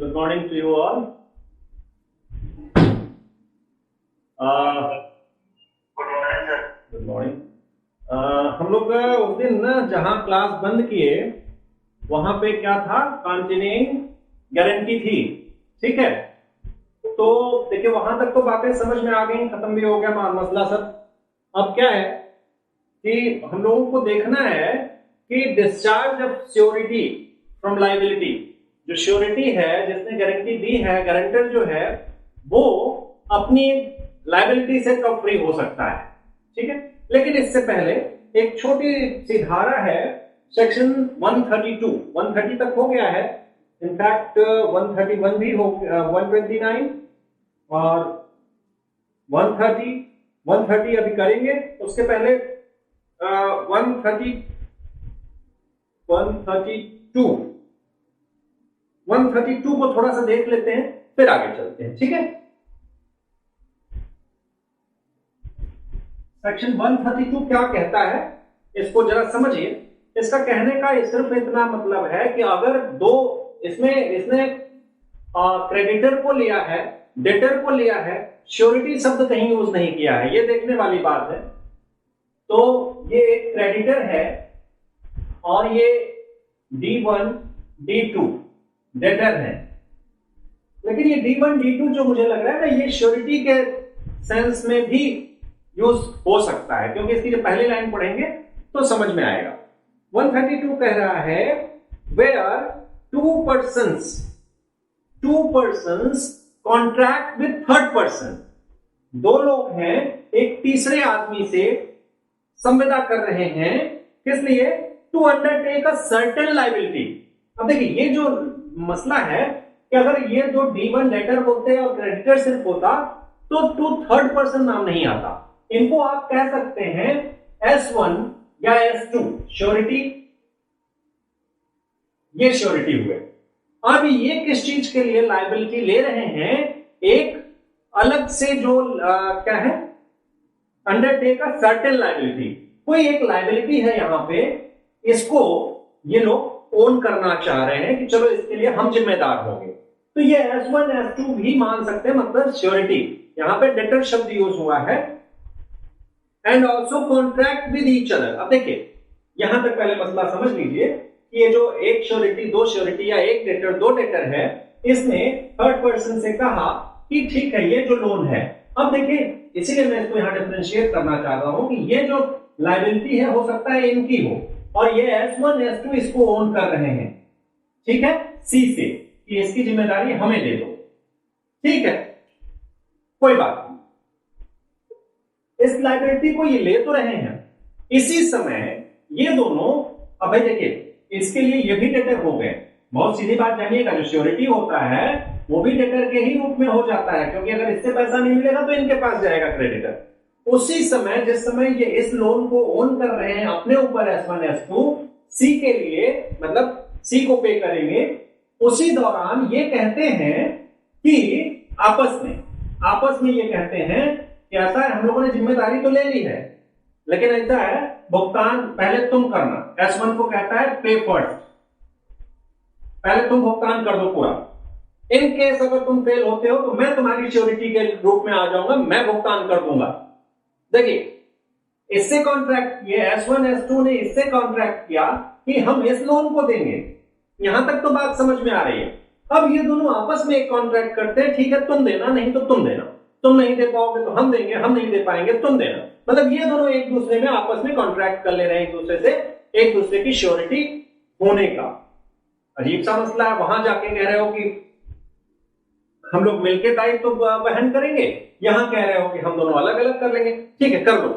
Good morning to you all. Good morning sir. Good morning. हम लोग उस दिन ना जहां क्लास बंद किए वहां पे क्या था, कंटिन्यूइंग गारंटी थी। ठीक है, तो देखिए वहां तक तो बातें समझ में आ गई, खत्म भी हो गया मसला सब। अब क्या है कि हम लोगों को देखना है कि discharge of surety from liability, जो श्योरिटी है जिसने गारंटी दी है, गारंटर जो है वो अपनी लायबिलिटी से कब फ्री हो सकता है। ठीक है, लेकिन इससे पहले एक छोटी सी धारा है, सेक्शन 130 तक हो गया है, इनफैक्ट 131 भी हो, 129 और 130 अभी करेंगे। उसके पहले 132 को थोड़ा सा देख लेते हैं, फिर आगे चलते हैं। ठीक है, सेक्शन 132 क्या कहता है इसको जरा समझिए। इसका कहने का सिर्फ इतना मतलब है कि अगर दो इसने क्रेडिटर को लिया है, डेटर को लिया है, श्योरिटी शब्द कहीं यूज नहीं किया है, ये देखने वाली बात है। तो ये एक क्रेडिटर है और ये D1 D2 डेटर है, लेकिन ये D1 D2 जो मुझे लग रहा है ना, ये श्योरिटी के सेंस में भी यूज हो सकता है, क्योंकि इसकी जो पहली लाइन पढ़ेंगे तो समझ में आएगा। 132 कह रहा है where two persons contract with third person, दो लोग हैं एक तीसरे आदमी से संविदा कर रहे हैं, किस लिए? To undertake a certain liability. अब देखिए ये जो मसला है कि अगर ये दो D1 डेटर होते और क्रेडिटर सिर्फ होता तो टू थर्ड पर्सन नाम नहीं आता। इनको आप कह सकते हैं S1 या S2 श्योरिटी, ये श्योरिटी हुए। अब ये किस चीज के लिए लायबिलिटी ले रहे हैं? एक अलग से जो क्या है, अंडरटेक अ सर्टेन लायबिलिटी, कोई एक लायबिलिटी है यहां पे, इसको ये लोग ओन करना चाह रहे हैं कि चलो इसके लिए हम जिम्मेदार होंगे। तो ये S1 S2 भी मान सकते हैं, मतलब श्योरिटी। यहां पे डेटर शब्द यूज हुआ है। And also contract with each other. अब देखिए यहां तक पहले मसला समझ लीजिए कि ये जो एक श्योरिटी, दो श्योरिटी या एक डेटर, दो डेटर है, इसने थर्ड पर्सन से कहा कि ठीक है ये जो लोन है। अब देखिए इसीलिए मैं इसको यहां डिफरेंशिएट करना चाह रहा हूं कि ये जो लायबिलिटी है हो सकता है इनकी हो, और ये S1 S2 इसको ओन कर रहे हैं, ठीक है, सी से, कि इसकी जिम्मेदारी हमें दे दो। ठीक है, कोई बात नहीं, इस लायबिलिटी को ये ले तो रहे हैं। इसी समय ये दोनों, अब भाई देखिए इसके लिए ये भी डेटर हो गए। बहुत सीधी बात जानिएगा, जो श्योरिटी होता है वो भी डेटर के ही रूप में हो जाता है, क्योंकि अगर इससे पैसा नहीं मिलेगा तो इनके पास जाएगा क्रेडिटर। उसी समय जिस समय ये इस लोन को ओन कर रहे हैं अपने ऊपर S1 S2, सी के लिए, मतलब सी को पे करेंगे, उसी दौरान ये कहते हैं कि आपस में ये कहते हैं कि ऐसा है, हम लोगों ने जिम्मेदारी तो ले ली है, लेकिन ऐसा है भुगतान पहले तुम करना। S1 को कहता है पे फर्स्ट, पहले तुम भुगतान कर दो पूरा। इन केस अगर तुम फेल होते हो तो मैं तुम्हारी श्योरिटी के रूप में आ जाऊंगा, मैं भुगतान कर दूंगा। देखिए इससे कॉन्ट्रैक्ट किए, S1 S2 ने इससे कॉन्ट्रैक्ट किया कि हम इस लोन को देंगे। यहां तक तो बात समझ में आ रही है। अब ये दोनों आपस में एक कॉन्ट्रैक्ट करते हैं, ठीक है तुम देना, नहीं तो तुम देना, तुम नहीं दे पाओगे तो हम देंगे, हम नहीं दे पाएंगे तुम देना। मतलब ये दोनों एक दूसरे में आपस में कॉन्ट्रैक्ट कर ले रहे हैं, एक दूसरे से, एक दूसरे की श्योरिटी होने का। अजीब सा मसला है। वहां जाके कह रहे हो कि हम लोग मिलकर दायित्व वहन करेंगे, यहां कह रहे हो कि हम दोनों अलग अलग कर लेंगे। ठीक है कर दो,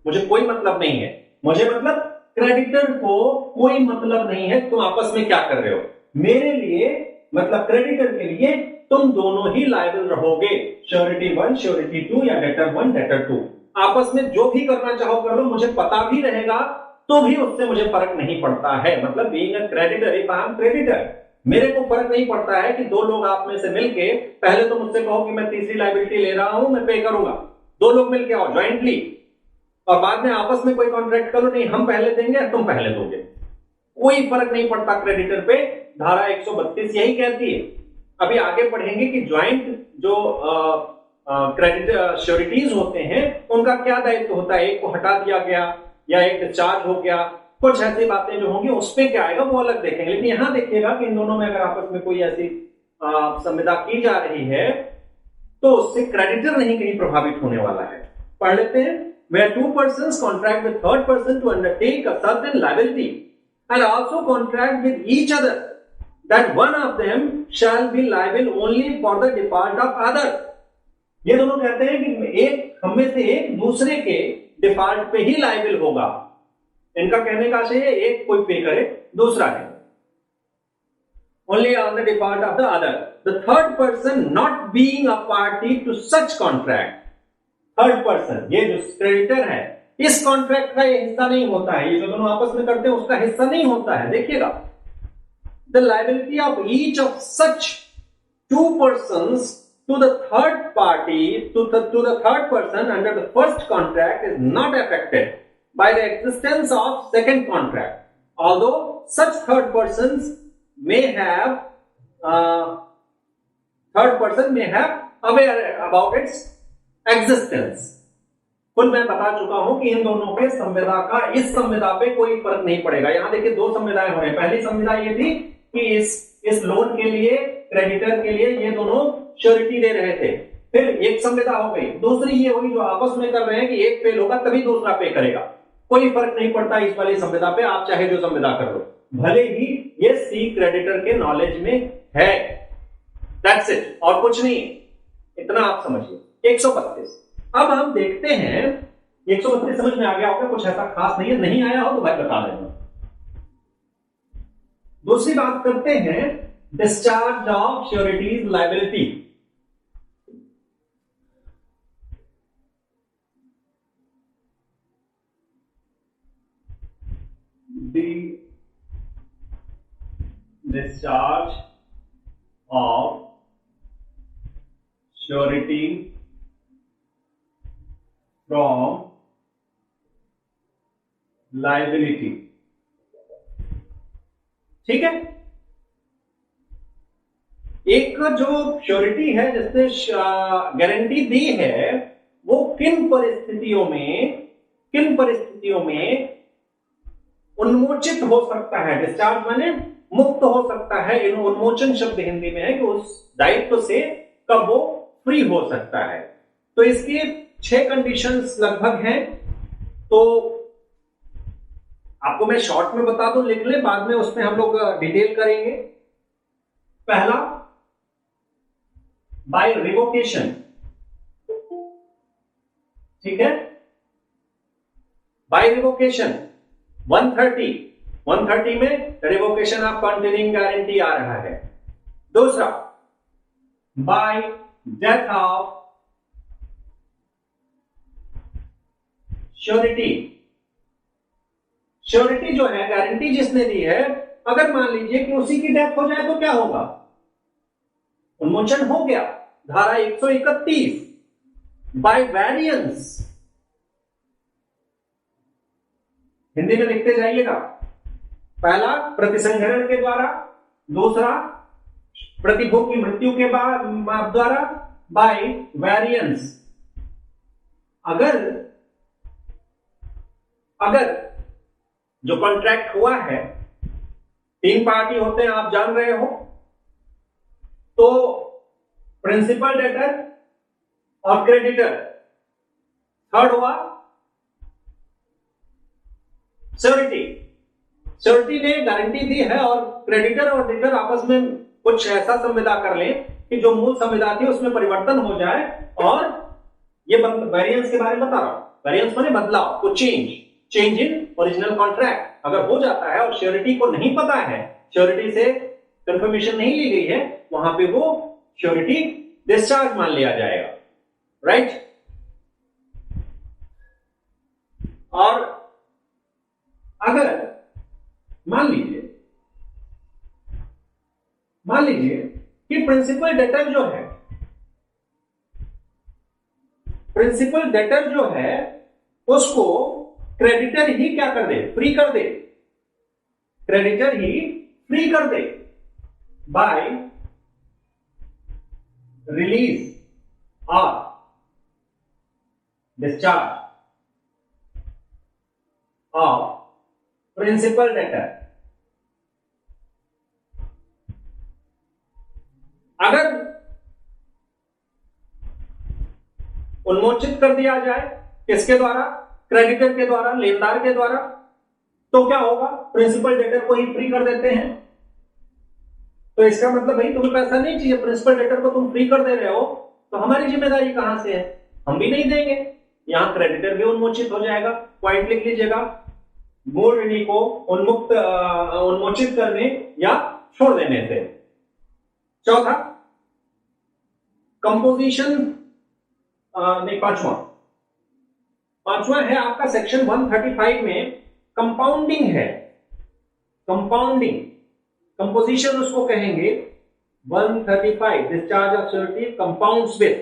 मुझे कोई मतलब नहीं है, मुझे मतलब क्रेडिटर को कोई मतलब नहीं है तुम आपस में क्या कर रहे हो। मेरे लिए मतलब क्रेडिटर के लिए तुम दोनों ही लायबल रहोगे, श्योरिटी 1 श्योरिटी 2 या डेटर 1 डेटर 2। आपस में जो भी करना चाहो कर लो, मुझे पता भी रहेगा तो भी उससे मुझे फर्क नहीं पड़ता है। मतलब being a creditor, if I am creditor, मेरे को फर्क नहीं पड़ता है कि दो लोग आप में से मिलके, पहले तो मुझसे कहो कि मैं तीसरी लायबिलिटी ले रहा हूं, मैं पे करूंगा, दो लोग मिलके आओ ज्वाइंटली, और बाद में आपस में कोई कॉन्ट्रैक्ट करो, नहीं हम पहले देंगे तुम पहले दोगे, कोई फर्क नहीं पड़ता क्रेडिटर पे। धारा 132 यही कहती है। अभी आगे पढ़ेंगे कि ज्वाइंट जो क्रेडिट श्योरिटीज होते हैं उनका क्या दायित्व होता है, एक को हटा दिया गया या एक डिस्चार्ज हो गया, कुछ ऐसी बातें जो होंगी उस पे क्या आएगा वो अलग देखेंगे। लेकिन यहां देखिएगा कि इन दोनों में अगर आपस में कोई ऐसी संविदा की जा रही है तो उससे क्रेडिटर नहीं कहीं प्रभावित होने वाला है। पढ़ लेते हैं। Where two persons contract with third person to undertake a certain liability and also contract with each other that one of them shall be liable only for the default of other। ये दोनों कहते हैं कि एक हम में से एक दूसरे के डिफॉल्ट पे ही लाइबल होगा। इनका कहने का आशय है एक कोई पे करे दूसरा है, only on the default of the other, the third person not being a party to such contract। Third person ये जो क्रेडिटर है इस कॉन्ट्रैक्ट का ये हिस्सा नहीं होता है, ये जो दोनों आपस में करते हैं उसका हिस्सा नहीं होता है। देखिएगा, the liability of each of such two persons to the third party to the third person under the first contract is not affected by the existence of second contract, although such third person may have aware about its existence। खुद मैं बता चुका हूं कि इन दोनों के संविदा का इस संविदा पे कोई फर्क नहीं पड़ेगा। यहां देखिए दो संविदाएं हो रही हैं। पहली संविदा ये थी कि इस लोन के लिए क्रेडिटर के लिए ये दोनों श्योरिटी दे रहे थे, फिर एक संविदा हो गई। दूसरी ये हुई जो आपस में कर रहे हैं कि एक पे होगा तभी दूसरा पे करेगा, कोई फर्क नहीं पड़ता इस वाली संविदा पे, आप चाहे जो संविदा कर लो, भले ही ये सी क्रेडिटर के नॉलेज में है। दैट्स इट, और कुछ नहीं, इतना आप समझिए। 132 अब हम देखते हैं, 132 समझ में आ गया होगा, कुछ ऐसा खास नहीं है, नहीं आया हो तो भाई बता देना। दूसरी बात करते हैं discharge of sureties liability. Discharge of surety from liability. ठीक है, एक जो श्योरिटी है जिसने गारंटी दी है वो किन परिस्थितियों में उन्मोचित हो सकता है। डिस्चार्ज माने मुक्त हो सकता है, उन्मोचन शब्द हिंदी में है कि उस दायित्व से कब वो फ्री हो सकता है। तो इसके 6 कंडीशंस लगभग हैं, तो आपको मैं शॉर्ट में बता दूं, लिख ले, बाद में उसमें हम लोग डिटेल करेंगे। पहला, बाय रिवोकेशन। ठीक है, बाय रिवोकेशन 130 में रिवोकेशन ऑफ कंटिन्यूइंग गारंटी आ रहा है। दूसरा, bye death of surety. Surety जो है, गारंटी जिसने दी है, अगर मान लीजिए कि उसी की डेथ हो जाए तो क्या होगा, उन्मोचन हो गया। धारा 131 बाय वेरिएंस, हिंदी में लिखते जाइएगा। पहला प्रतिसंहरण के द्वारा, दूसरा प्रतिभोग की मृत्यु के द्वारा, बाय वेरिएंस। अगर जो कॉन्ट्रैक्ट हुआ है, 3 पार्टी होते हैं आप जान रहे हो, तो प्रिंसिपल डेटर और क्रेडिटर, थर्ड हुआ श्योरिटी ने गारंटी दी है और क्रेडिटर और डेटर आपस में कुछ ऐसा संविदा कर लें कि जो मूल संविदा थी उसमें परिवर्तन हो जाए। और ये वेरिएंस के बारे में बता रहा हूं, वेरिएंस माने बदलाव, को चेंज इन ओरिजिनल कॉन्ट्रैक्ट अगर हो जाता है और श्योरिटी को नहीं पता है, श्योरिटी से कंफर्मेशन नहीं ली गई है, वहां पे वो श्योरिटी डिस्चार्ज मान लिया जाएगा। राइट, और अगर मान लीजिए कि प्रिंसिपल डेटर जो है उसको क्रेडिटर ही क्या कर दे, फ्री कर दे, क्रेडिटर ही फ्री कर दे bye release or discharge of principal debtor। अगर उन्मोचित कर दिया जाए किसके द्वारा? क्रेडिटर के द्वारा, लेनदार के द्वारा, तो क्या होगा? प्रिंसिपल डेटर को ही फ्री कर देते हैं। तो इसका मतलब भाई तुम्हें पैसा नहीं चाहिए, प्रिंसिपल डेटर को तुम फ्री कर दे रहे हो, तो हमारी जिम्मेदारी कहां से है? हम भी नहीं देंगे। यहां क्रेडिटर भी उन्मोचित हो जाएगा। पॉइंट लिख लीजिएगा, मूल ऋणी को उन्मोचित करने या छोड़ देने से। चौथा, कंपोजिशन नहीं, पांचवा है आपका सेक्शन 135 में कंपाउंडिंग है। कंपाउंडिंग, कंपोजिशन उसको कहेंगे 135, discharge of surety compounds with.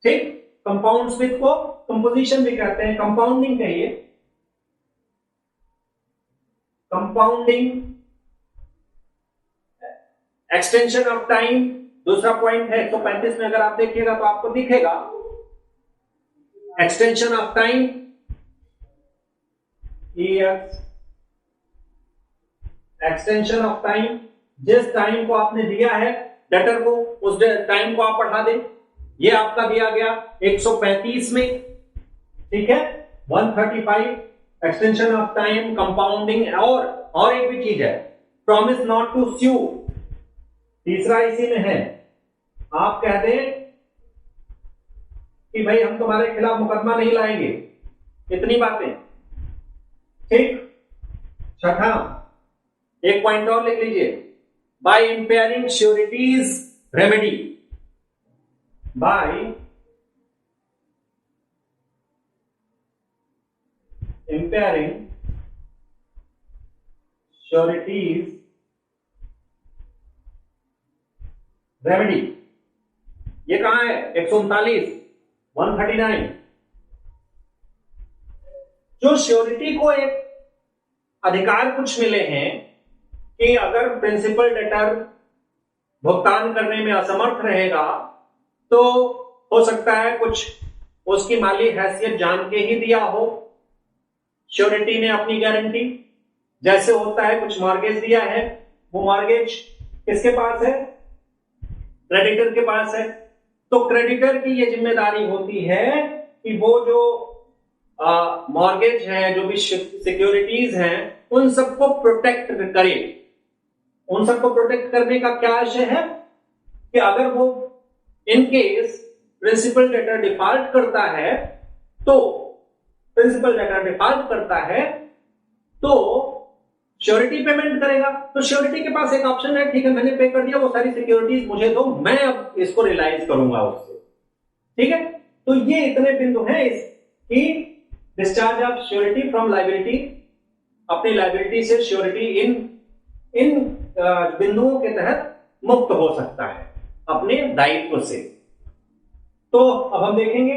ठीक, कंपाउंड्स विद को कंपोजिशन भी कहते हैं, कंपाउंडिंग कहिए। कंपाउंडिंग, एक्सटेंशन ऑफ टाइम दूसरा पॉइंट है। 135 में अगर आप देखिएगा तो आपको दिखेगा extension of time, extension of time, जिस टाइम को आपने दिया है डेटर को उस टाइम को आप बढ़ा दें। ये आपका दिया गया 135 में। ठीक है, 135 एक्सटेंशन ऑफ टाइम, कंपाउंडिंग, और एक भी चीज है, प्रॉमिस नॉट टू स्यू। तीसरा इसी में है, आप कह दें कि भाई हम तुम्हारे खिलाफ मुकदमा नहीं लाएंगे, इतनी बातें। ठीक, छठा एक पॉइंट और लिख लीजिए, by impairing surety's remedy, by impairing surety's remedy. ये कहां है? 139, 139। जो श्योरिटी को एक अधिकार कुछ मिले हैं कि अगर प्रिंसिपल डेटर भुगतान करने में असमर्थ रहेगा तो हो सकता है कुछ उसकी माली हैसियत जान के ही दिया हो श्योरिटी ने अपनी गारंटी। जैसे होता है कुछ मॉर्गेज दिया है, वो मॉर्गेज किसके पास है? क्रेडिटर के पास है। तो क्रेडिटर की ये जिम्मेदारी होती है कि वो जो मॉर्गेज है, जो भी सिक्योरिटीज हैं, उन सबको प्रोटेक्ट करे। उन सबको प्रोटेक्ट करने का क्या आशय है कि अगर वो in case principal debtor default करता है तो श्योरिटी पेमेंट करेगा। तो श्योरिटी के पास एक ऑप्शन है, ठीक है मैंने पे कर दिया, वो सारी सिक्योरिटीज मुझे दो, मैं अब इसको रियलाइज करूंगा उससे। ठीक है, तो ये इतने बिंदु हैं कि discharge of surety from liability, अपनी लायबिलिटी से श्योरिटी इन बिंदुओं के तहत मुक्त हो सकता है अपने दायित्व से। तो अब हम देखेंगे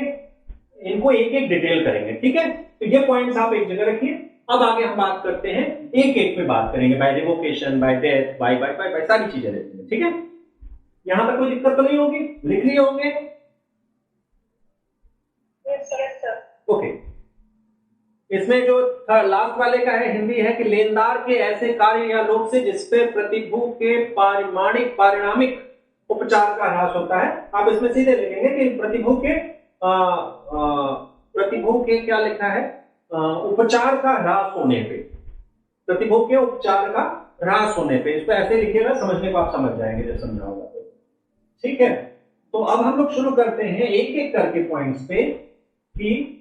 इनको एक एक डिटेल करेंगे। ठीक है, तो ये पॉइंट्स आप एक जगह रखिए। अब आगे हम बात करते हैं, एक एक पे बात करेंगे, by revocation, by death, by सारी चीजें देखेंगे। ठीक है, यहां तक कोई दिक्कत तो नहीं होगी? लिख लिए होंगे? ओके, इसमें जो लास्ट वाले का है हिंदी है कि लेनदार के ऐसे कार्य या लोग से जिसपे प्रतिभू के पारिणामिक उपचार का ह्रास होता है। आप इसमें सीधे लिखेंगे कि प्रतिभू के क्या लिखा है? उपचार का ह्रास होने पे, प्रतिभू के उपचार का ह्रास होने पे, इसको ऐसे लिखिएगा, समझने को आप समझ जाएंगे जब समझाऊंगा तो। ठीक है, तो अब हम लोग शुरू करते हैं एक एक करके पॉइंट्स पे कि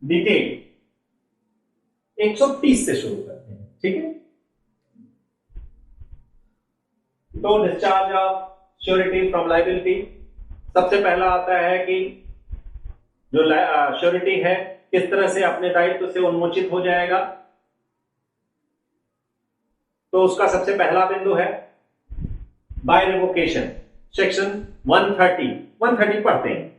डिटेल 130 से शुरू करते हैं। ठीक है, तो discharge of surety from liability, सबसे पहला आता है कि जो श्योरिटी है किस तरह से अपने दायित्व से उन्मोचित हो जाएगा। तो उसका सबसे पहला बिंदु है बाय रिवोकेशन, सेक्शन 130 पढ़ते हैं।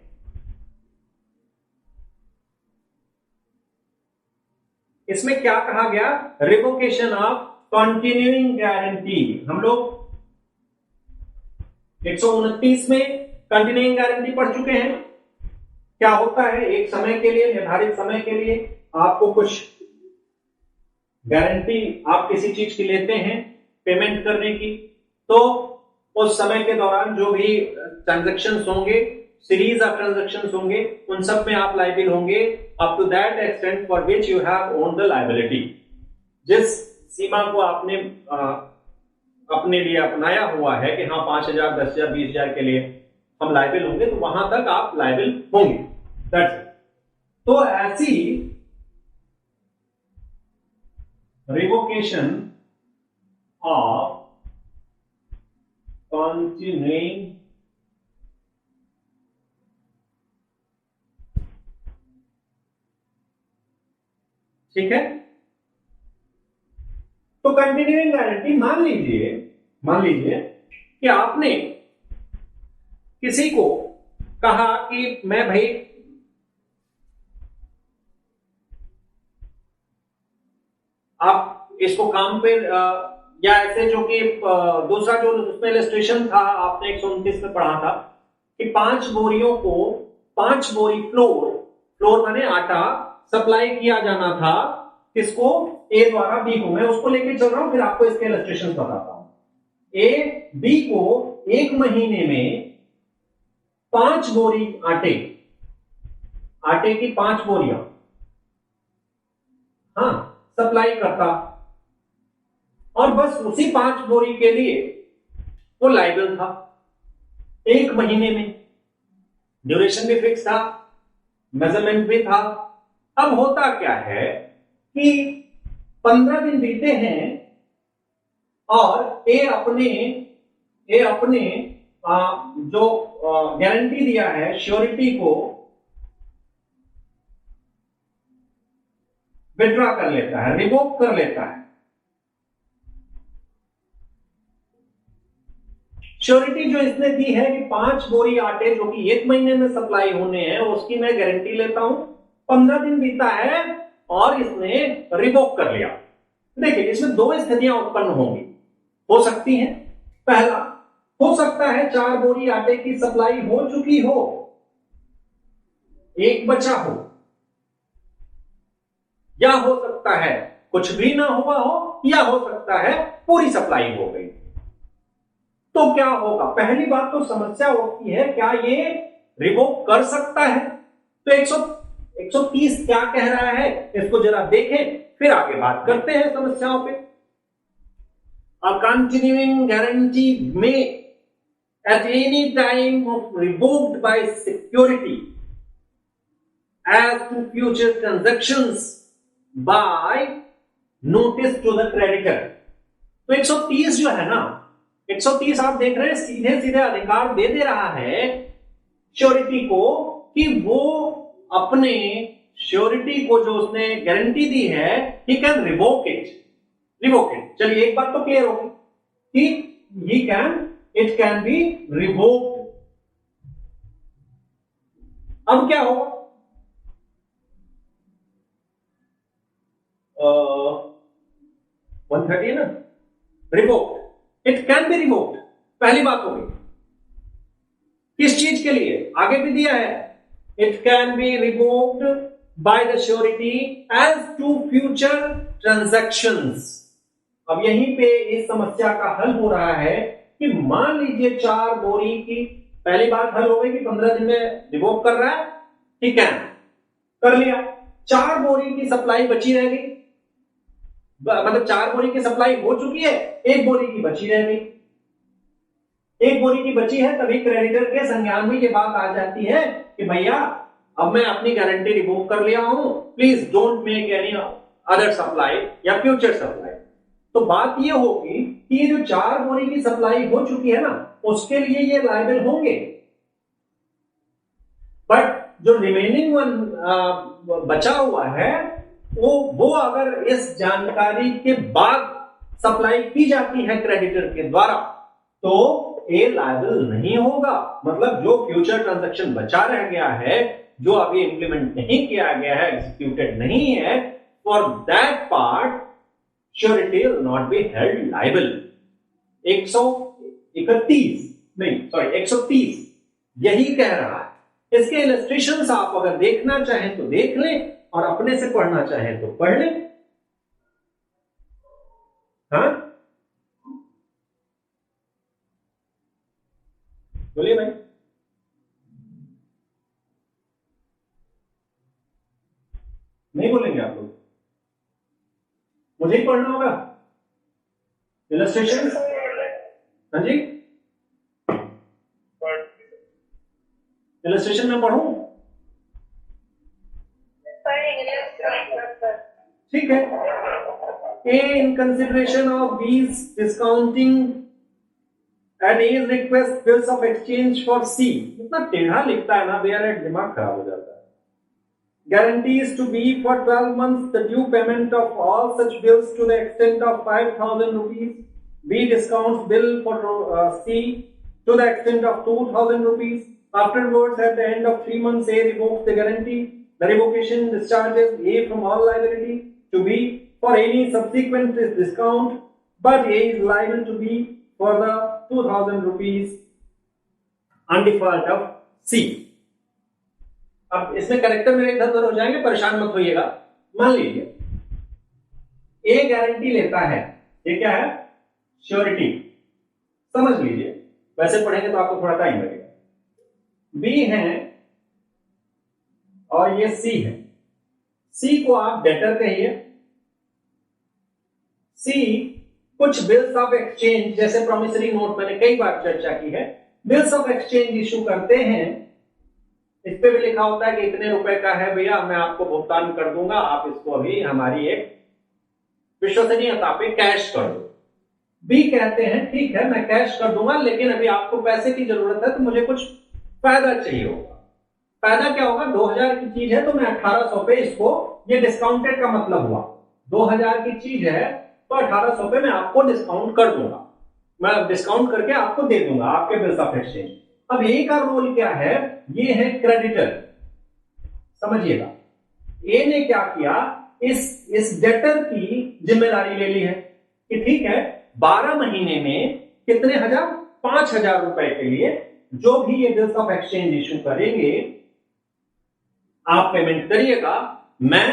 इसमें क्या कहा गया? Revocation of continuing guarantee. हम लोग 129 में कंटिन्यूइंग गारंटी पढ़ चुके हैं। क्या होता है, एक समय के लिए, निर्धारित समय के लिए आपको कुछ गारंटी आप किसी चीज की लेते हैं पेमेंट करने की, तो उस समय के दौरान जो भी ट्रांजैक्शंस होंगे, सीरीज ऑफ ट्रांजैक्शंस होंगे, उन सब में आप लायबिल होंगे up to that extent for which you have owned the liability. जिस सीमा को आपने अपने लिए अपनाया हुआ है कि हाँ 5,000, 10,000, 20,000 के लिए हम लायबिल होंगे, तो वहां तक आप लायबिल होंगे। That's it. तो ऐसी रिवोकेशन ऑफ कंटिन्यूइंग ठीक है। तो कंटिन्यूइंग गारंटी, मान लीजिए कि आपने किसी को कहा कि मैं भाई आप इसको काम पे या ऐसे जो कि दूसरा जो उसमें इलस्ट्रेशन था आपने 129 में पढ़ा था कि 5 बोरियों को 5 बोरी फ्लोर माने आटा सप्लाई किया जाना था, किसको, ए द्वारा बी को। मैं उसको लेके चल रहा हूं, फिर आपको इसके इलस्ट्रेशन बताता हूं। ए बी को 1 महीने में 5 बोरी आटे की 5 बोरियां हाँ सप्लाई करता, और बस उसी 5 बोरी के लिए वो लायबल था 1 महीने में। ड्यूरेशन भी फिक्स था, मेजरमेंट भी था। अब होता क्या है कि 15 दिन बीते हैं और ए अपने जो गारंटी दिया है श्योरिटी को विड्रॉ कर लेता है, रिवोक कर लेता है। श्योरिटी जो इसने दी है कि 5 बोरी आटे जो कि 1 महीने में सप्लाई होने हैं, उसकी मैं गारंटी लेता हूं। 15 दिन बीता है और इसने रिवोक कर लिया। देखिए, इसमें 2 स्थितियां उत्पन्न होंगी, हो सकती हैं। पहला, हो सकता है 4 बोरी आटे की सप्लाई हो चुकी हो, 1 बचा हो, या हो सकता है कुछ भी ना हुआ हो, या हो सकता है पूरी सप्लाई हो गई। तो क्या होगा? पहली बात तो समस्या होती है, क्या ये रिवोक कर सकता है? तो 130 क्या कह रहा है, इसको जरा देखें, फिर आगे बात करते हैं समस्याओं पे। A continuing guarantee may at any time of revoked by security as to future transactions by notice to the creditor। तो 130 जो है ना, 130 आप देख रहे हैं सीधे सीधे अधिकार दे रहा है श्योरिटी को कि वो अपने श्योरिटी को जो उसने गारंटी दी है, ही कैन रिवोक इट। चलिए, एक बात तो क्लियर होगी कि इट कैन बी रिवोक्ड। अब क्या होगा? 130 है ना, revoked, it can be revoked, पहली बात हो गई। किस चीज के लिए? आगे भी दिया है, it can be revoked by the surety as to future transactions. अब यहीं पे इस समस्या का हल हो रहा है कि मान लीजिए 4 बोरी की, पहली बात हल हो गई कि 15 दिन में रिवोक कर रहा है, ठीक है, कर लिया। 4 बोरी की सप्लाई बची रह गई, मतलब 4 बोरी की सप्लाई हो चुकी है, 1 बोरी की बची रह गई। 1 बोरी की बची है, तभी क्रेडिटर के संज्ञान में ये बात आ जाती है कि भैया अब मैं अपनी गारंटी रिवोक कर लिया हूं, please don't make any other supply या फ्यूचर सप्लाई। तो बात ये होगी कि ये जो 4 बोरी की सप्लाई हो चुकी है ना, उसके लिए ये लायबल होंगे, बट जो रिमेनिंग वन बचा हुआ है वो अगर इस जानकारी के बाद सप्लाई की जाती है क्रेडिटर के द्वारा, तो ये लायबल नहीं होगा। मतलब जो फ्यूचर ट्रांजैक्शन बचा रह गया है, जो अभी इंप्लीमेंट नहीं किया गया है, एग्जीक्यूटेड नहीं है, for that part surety will not be held liable. 131 नहीं सॉरी 130 यही कह रहा है। इसके इलस्ट्रेशंस आप अगर देखना चाहें तो देख लें और अपने से पढ़ना चाहें तो पढ़ लें। हाँ बोलिए भाई। नहीं बोलेंगे आप लोग? मुझे ही पढ़ना होगा इलस्ट्रेशन? हाँ जी इलस्ट्रेशन में पढ़ूं? ठीक है। A in consideration of B's discounting at A's request bills of exchange for C। इतना टेढ़ा लिखता है ना भैया, दिमाग खराब हो जाता है। Guarantees to B for 12 months the due payment of all such bills to the extent of 5,000 rupees। B discounts bill for C to the extent of 2,000 rupees। Afterwards, at the end of 3 months, A revokes the guarantee। The revocation discharges A from all liability to B for any subsequent discount, but A is liable to B for the 2,000 rupees on default of C। अब इसमें character मेरे इधर उधर हो जाएंगे, परेशान मत होइएगा। मान लीजिए ए गारंटी लेता है, ये क्या है? श्योरिटी। समझ लीजिए, वैसे पढ़ेंगे तो आपको थोड़ा टाइम लगेगा। बी है और ये सी है। सी को आप डेटर कहिए। सी कुछ बिल्स ऑफ एक्सचेंज, जैसे प्रॉमिसरी नोट मैंने कई बार चर्चा की है, बिल्स ऑफ एक्सचेंज इशू करते हैं। इस पे भी लिखा होता है कि इतने रुपए का है भैया, मैं आपको भुगतान कर दूंगा, आप इसको अभी हमारी एक विश्वसनीयता पे कैश कर दो। बी कहते हैं ठीक है मैं कैश कर दूंगा, लेकिन अभी आपको पैसे की जरूरत है तो मुझे कुछ फायदा चाहिए होगा। फायदा क्या होगा? 2000 की चीज है तो मैं 1800 पे इसको, ये डिस्काउंटेड का मतलब हुआ 2000 की चीज है तो 1800 पे मैं आपको डिस्काउंट कर दूंगा, मैं डिस्काउंट करके आपको दे दूंगा आपके बिल्स ऑफ एक्सचेंज। अब ए का रोल क्या है? ये है क्रेडिटर। समझिएगा, ए ने क्या किया, इस डेटर की जिम्मेदारी ले ली है कि ठीक है 12 महीने में कितने हजार? 5,000 रुपए के लिए जो भी ये बिल्स ऑफ एक्सचेंज इशू करेंगे आप पेमेंट करिएगा, मैं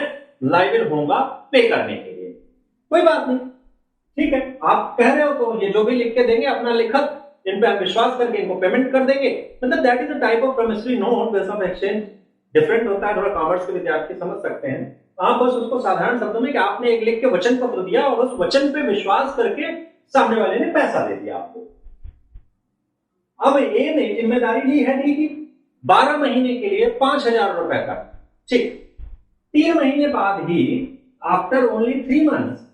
लायबल होऊंगा पे करने के लिए। कोई बात नहीं, ठीक है आप कह रहे हो तो ये जो भी लिख के देंगे अपना लिखत, इन पे आप विश्वास करके इनको पेमेंट कर देंगे। मतलब that is a type of promissory note. Bills of exchange different होता है, थोड़ा कॉमर्स के विद्यार्थी समझ सकते हैं। आप बस उसको साधारण शब्दों में कि आपने एक लिख के वचन पत्र दिया और उस वचन पे विश्वास करके सामने वाले ने पैसा दे दिया आपको। अब ए ने जिम्मेदारी ली है डी की 12 महीने के लिए 5,000 रुपए का, ठीक। 3 महीने बाद ही, आफ्टर ओनली 3 मंथ्स,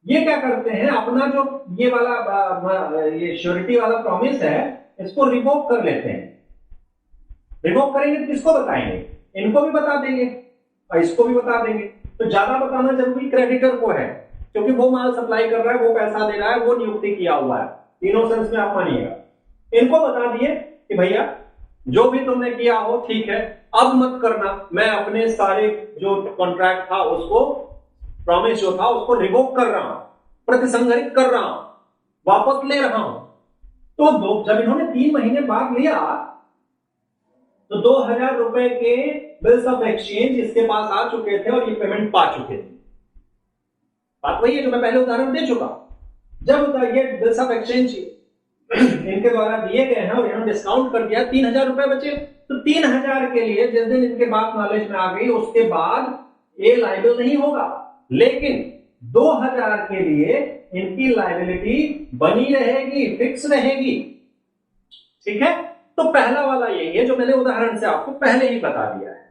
ये क्या करते हैं, अपना जो ये वाला ये श्योरिटी वाला प्रॉमिस है इसको रिवोक कर लेते हैं। रिवोक करेंगे तो किसको बताएंगे? इनको भी बता देंगे और इसको भी बता देंगे। तो ज्यादा बताना जरूरी क्रेडिटर को है, क्योंकि वो माल सप्लाई कर रहा है, वो पैसा दे रहा है, वो नियुक्ति किया हुआ है, तीनों सेंस में आप मानिएगा। इनको बता दिए कि भैया जो भी तुमने किया हो ठीक है, अब मत करना, मैं अपने सारे जो कॉन्ट्रैक्ट था उसको, प्रॉमिस जो था उसको रिवोक कर रहा हूं, प्रतिसंहरित कर रहा हूं, वापस ले रहा हूं। तो जब इन्होंने 3 महीने बाद लिया तो 2,000 रुपए के बिल्स ऑफ एक्सचेंज इसके पास आ चुके थे और ये पेमेंट पा चुके थे। बात वही है जो मैं पहले उदाहरण दे चुका। जब ये बिल्स ऑफ एक्सचेंज इनके द्वारा दिए गए हैं और इन्होंने डिस्काउंट कर दिया, 3,000 रुपए बचे, तो 3,000 के लिए जिस दिन इनके बात नॉलेज में आ गई उसके बाद ये लायबल नहीं होगा, लेकिन 2,000 के लिए इनकी लायबिलिटी बनी रहेगी, फिक्स रहेगी। ठीक है, तो पहला वाला यही है जो मैंने उदाहरण से आपको पहले ही बता दिया है।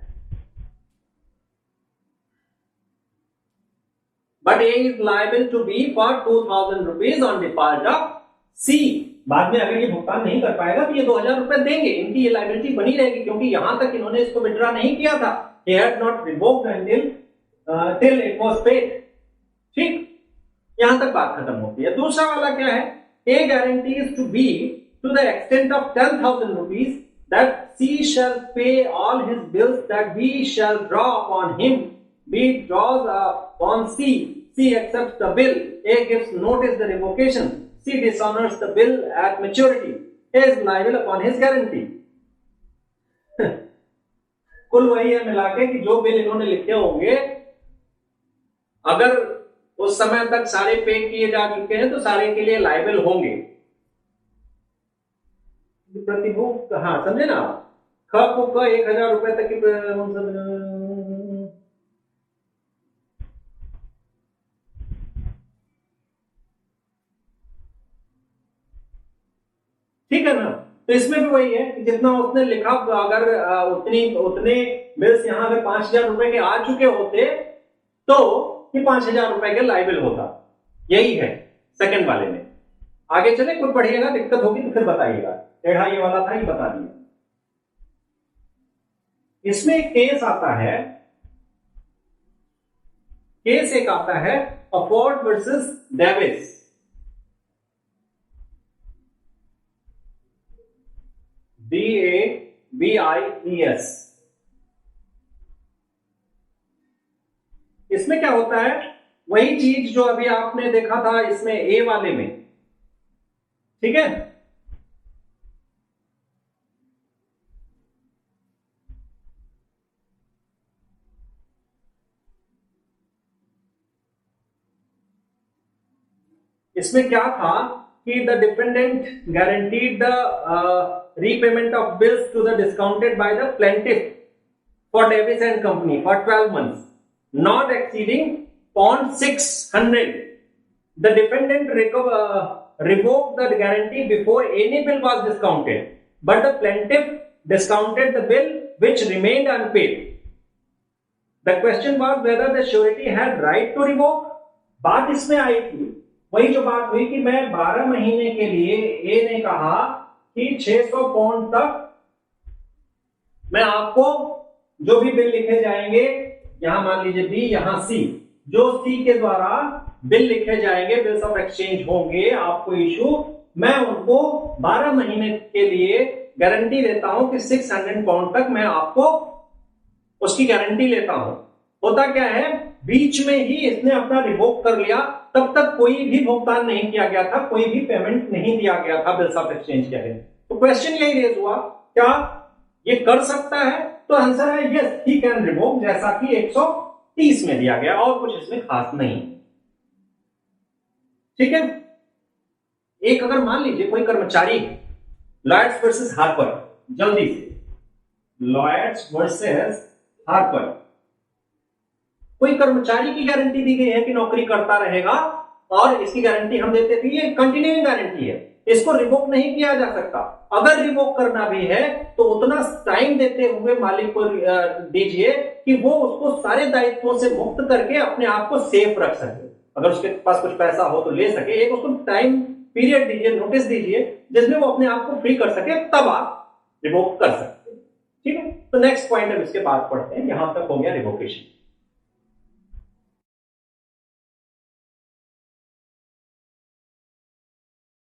But A is liable to be for 2,000 rupees on default of C. बाद में अगर ये भुगतान नहीं कर पाएगा तो ये 2,000 रुपए देंगे, इनकी ये लायबिलिटी बनी रहेगी, क्योंकि यहां तक इन्होंने इसको विड्रॉ नहीं किया था। He had not revoked until till it was paid। ठीक, यहां तक बात खत्म होती है। दूसरा वाला क्या है? A guarantees to B to the extent of 10,000 rupees that C shall pay all his bills that B shall draw upon him. B draws upon C. C accepts the bill. A gives notice the revocation. he dishonors the bill at maturity, he is liable upon his guarantee. कुल वही है मिला के कि जो bill इन्होंने लिखे होंगे अगर उस समय तक सारे पे किए जा चुके हैं तो सारे के लिए लाइबल होंगे। प्रतिभूत, हाँ समझे ना, ख को क 1000 रुपए तक की ठीक है ना। तो इसमें भी वही है कि जितना उसने लिखा, अगर उतने बिल्स यहाँ पे 5000 रुपए के आ चुके होते तो ये 5000 रुपए के लाइबल होता। यही है सेकंड वाले में। आगे चले, कुछ पढ़िएगा, दिक्कत होगी तो फिर बताइएगा। टेढ़ा ये वाला था, ये बता दिया। इसमें एक केस आता है, केस एक आता है अफोर्ड वर्सेस डेविस। DAVIES। इसमें क्या होता है, वही चीज जो अभी आपने देखा था इसमें ए वाले में, ठीक है। इसमें क्या था कि the dependent guaranteed the repayment of bills to the discounted by the plaintiff for Davis and Company for 12 months, not exceeding 0.600. The defendant revoked the guarantee before any bill was discounted, but the plaintiff discounted the bill which remained unpaid. The question was whether the surety had right to revoke. बात इसमें आई थी, वही जो बात हुई कि मैं 12 महीने के लिए, ए ने कहा कि 600 पाउंड तक मैं आपको जो भी बिल लिखे जाएंगे, यहां मान लीजिए बी, यहां सी, जो सी के द्वारा बिल लिखे जाएंगे, बिल्स ऑफ एक्सचेंज होंगे आपको इशू, मैं उनको 12 महीने के लिए गारंटी देता हूं कि 600 पाउंड तक मैं आपको उसकी गारंटी लेता हूं। होता क्या है, बीच में ही इसने अपना रिवोक कर लिया, तब तक कोई भी भुगतान नहीं किया गया था, कोई भी पेमेंट नहीं दिया गया था बिल्स ऑफ एक्सचेंज के लिए। तो क्वेश्चन यही रेज हुआ, क्या ये कर सकता है? तो आंसर है यस, ही कैन रिवोक, जैसा कि 130 में दिया गया, और कुछ इसमें खास नहीं। ठीक है। एक अगर मान लीजिए कोई कर्मचारी, लॉयड्स वर्सेस हार्पर, जल्दी से, लॉयड्स वर्सेस हार्पर, कोई कर्मचारी की गारंटी दी गई है कि नौकरी करता रहेगा और इसकी गारंटी हम देते थे, ये कंटिन्यूइंग गारंटी है, इसको रिवोक नहीं किया जा सकता। अगर रिवोक करना भी है तो उतना टाइम देते हुए मालिक को दीजिए कि वो उसको सारे दायित्वों से मुक्त करके अपने आप को सेफ रख सके। अगर उसके पास कुछ पैसा हो तो ले सके, एक उसको टाइम पीरियड दीजिए, नोटिस दीजिए, जिसमें वो अपने आप को फ्री कर सके, तब आप रिवोक कर सकते हैं। ठीक है। तो नेक्स्ट पॉइंट हम इसके बाद पढ़ते हैं। यहां तक हो गया रिवोकेशन।